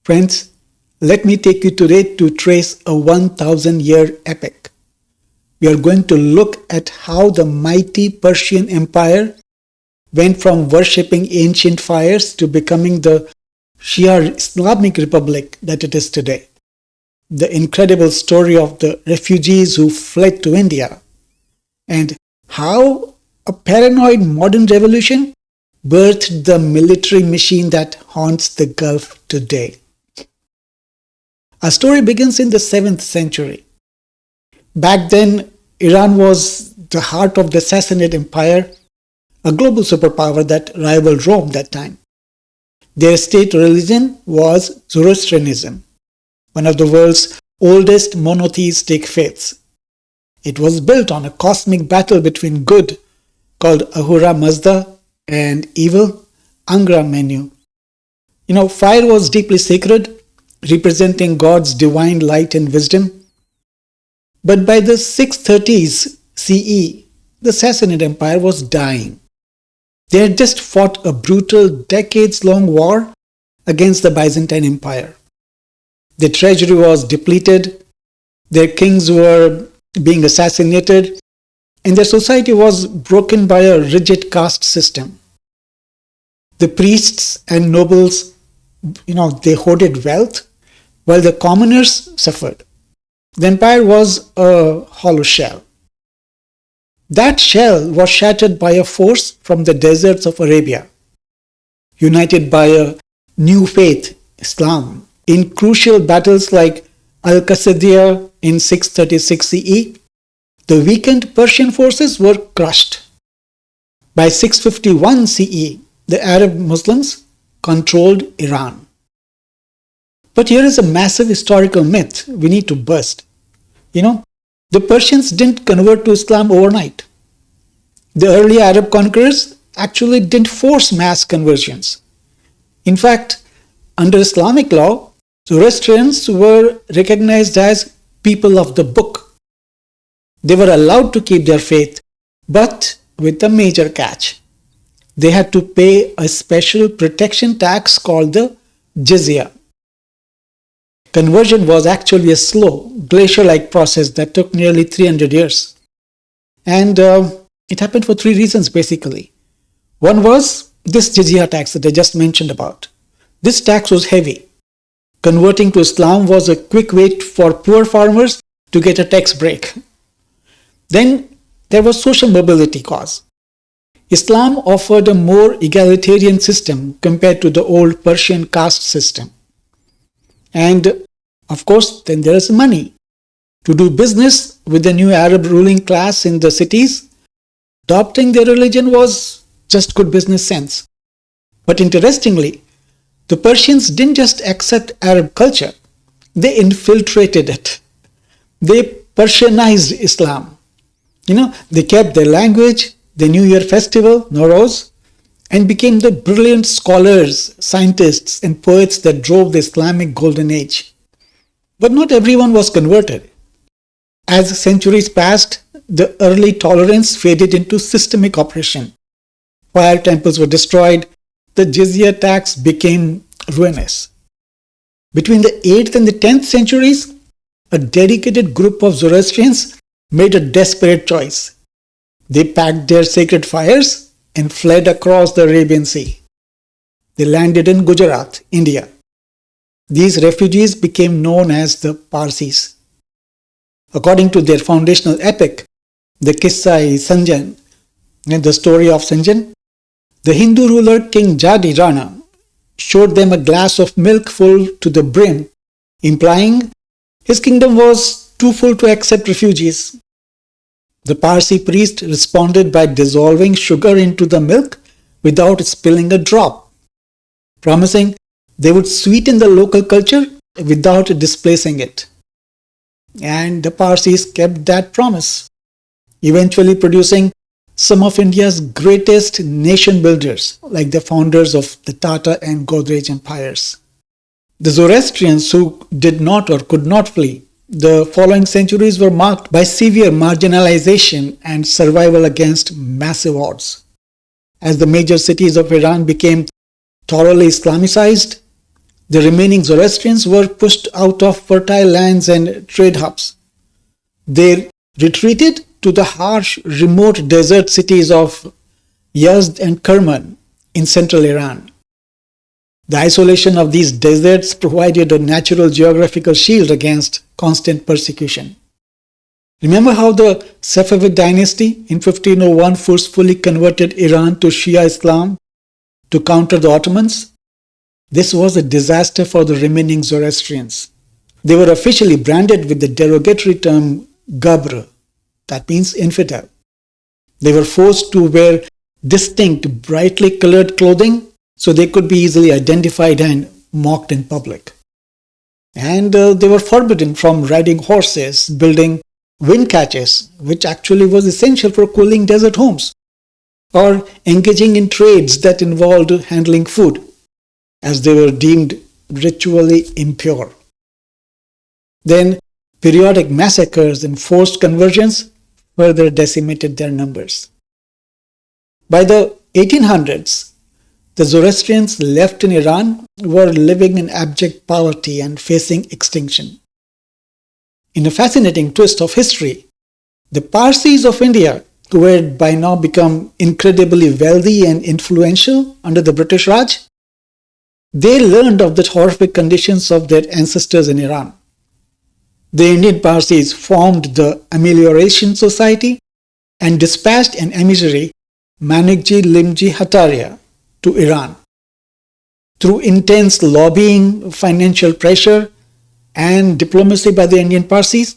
Friends, let me take you today to trace a 1,000-year epic. We are going to look at how the mighty Persian Empire went from worshipping ancient fires to becoming the Shia Islamic Republic that it is today. The incredible story of the refugees who fled to India, and how a paranoid modern revolution birthed the military machine that haunts the Gulf today. Our story begins in the 7th century. Back then, Iran was the heart of the Sassanid Empire, a global superpower that rivaled Rome that time. Their state religion was Zoroastrianism, one of the world's oldest monotheistic faiths. It was built on a cosmic battle between good, called Ahura Mazda, and evil, Angra Mainyu. Fire was deeply sacred, representing God's divine light and wisdom. But by the 630s CE, the Sassanid Empire was dying. They had just fought a brutal, decades-long war against the Byzantine Empire. Their treasury was depleted, their kings were being assassinated, and their society was broken by a rigid caste system. The priests and nobles, they hoarded wealth, while the commoners suffered. The empire was a hollow shell. That shell was shattered by a force from the deserts of Arabia, united by a new faith, Islam. In crucial battles like Al-Qasadiya in 636 CE, the weakened Persian forces were crushed. By 651 CE, the Arab Muslims controlled Iran. But here is a massive historical myth we need to bust. The Persians didn't convert to Islam overnight. The early Arab conquerors actually didn't force mass conversions. In fact, under Islamic law, Zoroastrians were recognized as people of the book. They were allowed to keep their faith, but with a major catch. They had to pay a special protection tax called the jizya. Conversion was actually a slow, glacier-like process that took nearly 300 years. And it happened for 3 reasons basically. One was this jizya tax that I just mentioned about. This tax was heavy. Converting to Islam was a quick way for poor farmers to get a tax break. Then there was social mobility cause. Islam offered a more egalitarian system compared to the old Persian caste system. And of course, then there is money. To do business with the new Arab ruling class in the cities, adopting their religion was just good business sense. But interestingly, the Persians didn't just accept Arab culture, they infiltrated it. They Persianized Islam. They kept their language, the New Year festival, Nowruz, and became the brilliant scholars, scientists, and poets that drove the Islamic Golden Age. But not everyone was converted. As centuries passed, the early tolerance faded into systemic oppression. Fire temples were destroyed, the jizya tax became ruinous. Between the 8th and the 10th centuries, a dedicated group of Zoroastrians made a desperate choice. They packed their sacred fires and fled across the Arabian Sea. They landed in Gujarat, India. These refugees became known as the Parsis. According to their foundational epic, the Qissa-i-Sanjan, and the story of Sanjan, the Hindu ruler King Jadi Rana showed them a glass of milk full to the brim, implying his kingdom was too full to accept refugees. The Parsi priest responded by dissolving sugar into the milk without spilling a drop, promising they would sweeten the local culture without displacing it. And the Parsis kept that promise, eventually producing some of India's greatest nation builders, like the founders of the Tata and Godrej empires. The Zoroastrians who did not or could not flee, the following centuries were marked by severe marginalization and survival against massive odds. As the major cities of Iran became thoroughly Islamicized, The remaining Zoroastrians were pushed out of fertile lands and trade hubs. They retreated to the harsh, remote desert cities of Yazd and Kerman in central Iran. The isolation of these deserts provided a natural geographical shield against constant persecution. Remember how the Safavid dynasty in 1501 forcefully converted Iran to Shia Islam to counter the Ottomans? This was a disaster for the remaining Zoroastrians. They were officially branded with the derogatory term Gabr, that means infidel. They were forced to wear distinct, brightly colored clothing so they could be easily identified and mocked in public. And they were forbidden from riding horses, building wind catches, which actually was essential for cooling desert homes, or engaging in trades that involved handling food, as they were deemed ritually impure. Then periodic massacres and forced conversions further decimated their numbers. By the 1800s, the Zoroastrians left in Iran were living in abject poverty and facing extinction. In a fascinating twist of history, the Parsis of India, who had by now become incredibly wealthy and influential under the British Raj, they learned of the horrific conditions of their ancestors in Iran. The Indian Parsis formed the Amelioration Society and dispatched an emissary, Manikji Limji Hataria, to Iran. Through intense lobbying, financial pressure, and diplomacy by the Indian Parsis,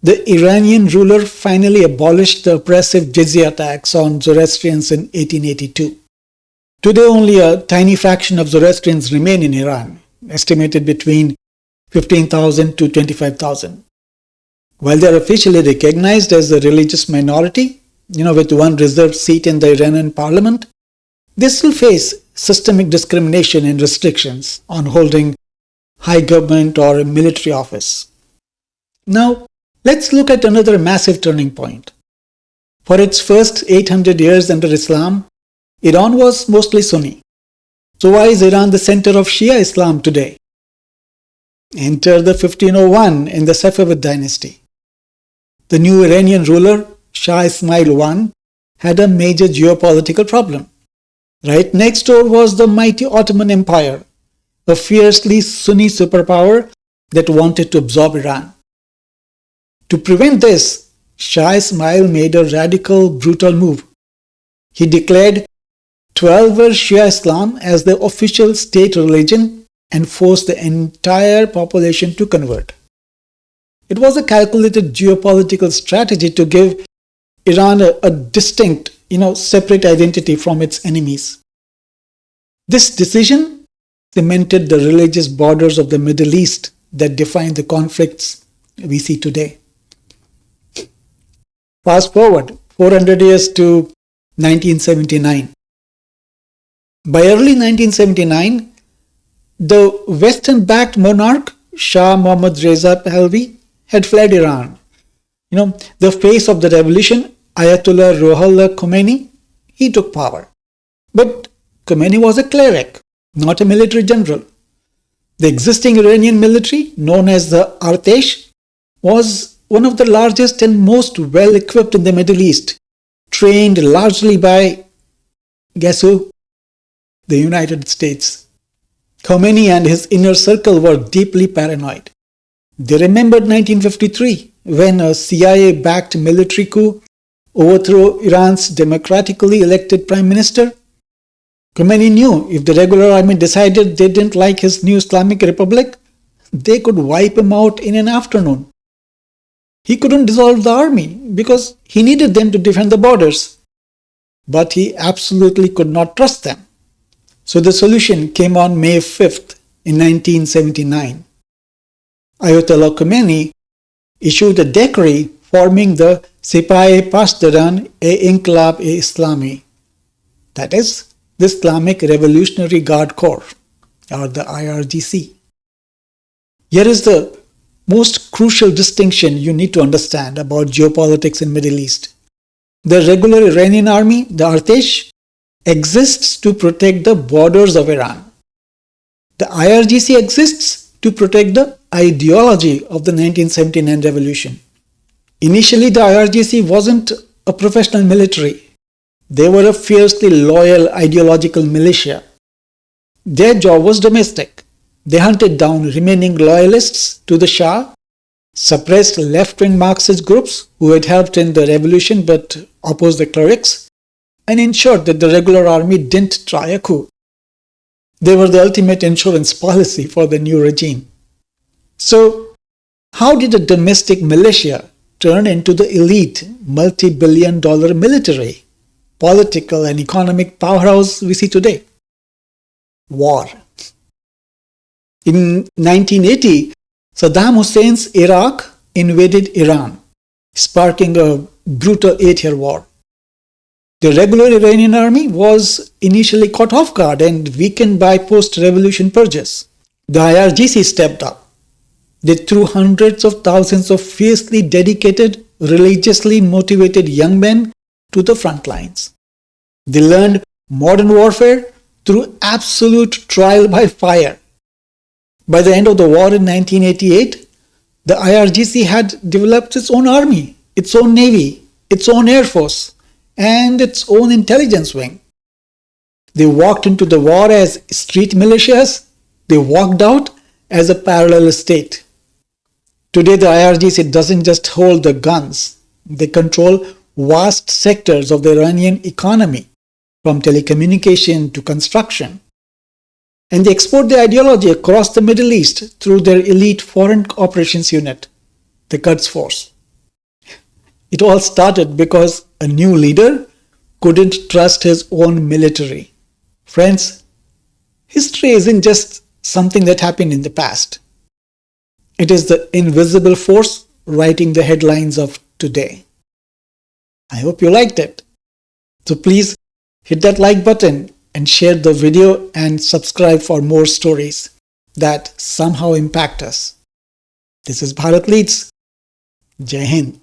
the Iranian ruler finally abolished the oppressive jizya tax on Zoroastrians in 1882. Today, only a tiny fraction of Zoroastrians remain in Iran, estimated between 15,000 to 25,000. While they are officially recognized as a religious minority, with one reserved seat in the Iranian parliament, they still face systemic discrimination and restrictions on holding high government or military office. Now, let's look at another massive turning point. For its first 800 years under Islam, Iran was mostly Sunni. So why is Iran the center of Shia Islam today? Enter the 1501 in the Safavid dynasty. The new Iranian ruler, Shah Ismail I, had a major geopolitical problem. Right next door was the mighty Ottoman Empire, a fiercely Sunni superpower that wanted to absorb Iran. To prevent this, Shah Ismail made a radical, brutal move. He declared 12-ver Shia Islam as the official state religion and forced the entire population to convert. It was a calculated geopolitical strategy to give Iran a distinct, separate identity from its enemies. This decision cemented the religious borders of the Middle East that define the conflicts we see today. Fast forward 400 years to 1979. By early 1979, the Western-backed monarch Shah Mohammad Reza Pahlavi had fled Iran. The face of the revolution, Ayatollah Ruhollah Khomeini, he took power. But Khomeini was a cleric, not a military general. The existing Iranian military, known as the Artesh, was one of the largest and most well-equipped in the Middle East, trained largely by, guess who? The United States. Khomeini and his inner circle were deeply paranoid. They remembered 1953, when a CIA-backed military coup overthrew Iran's democratically elected prime minister. Khomeini knew if the regular army decided they didn't like his new Islamic Republic, they could wipe him out in an afternoon. He couldn't dissolve the army because he needed them to defend the borders. But he absolutely could not trust them. So the solution came on May 5th in 1979. Ayatollah Khomeini issued a decree forming the Sipahe Pasdaran-e-Inqilab-e-Islami, that is, the Islamic Revolutionary Guard Corps, or the IRGC. Here is the most crucial distinction you need to understand about geopolitics in Middle East. The regular Iranian army, the Artesh, exists to protect the borders of Iran. The IRGC exists to protect the ideology of the 1979 revolution. Initially, the IRGC wasn't a professional military. They were a fiercely loyal ideological militia. Their job was domestic. They hunted down remaining loyalists to the Shah, suppressed left-wing Marxist groups who had helped in the revolution but opposed the clerics, and ensured that the regular army didn't try a coup. They were the ultimate insurance policy for the new regime. So, how did a domestic militia turn into the elite multi-billion-dollar military, political and economic powerhouse we see today? War. In 1980, Saddam Hussein's Iraq invaded Iran, sparking a brutal 8-year war. The regular Iranian army was initially caught off guard and weakened by post-revolution purges. The IRGC stepped up. They threw hundreds of thousands of fiercely dedicated, religiously motivated young men to the front lines. They learned modern warfare through absolute trial by fire. By the end of the war in 1988, the IRGC had developed its own army, its own navy, its own air force, and its own intelligence wing. They walked into the war as street militias. They walked out as a parallel state. Today, the IRGC doesn't just hold the guns. They control vast sectors of the Iranian economy, from telecommunication to construction. And they export their ideology across the Middle East through their elite foreign operations unit, the Quds Force. It all started because a new leader couldn't trust his own military. Friends, history isn't just something that happened in the past. It is the invisible force writing the headlines of today. I hope you liked it. So please hit that like button and share the video and subscribe for more stories that somehow impact us. This is Bharat Leads. Jai Hind.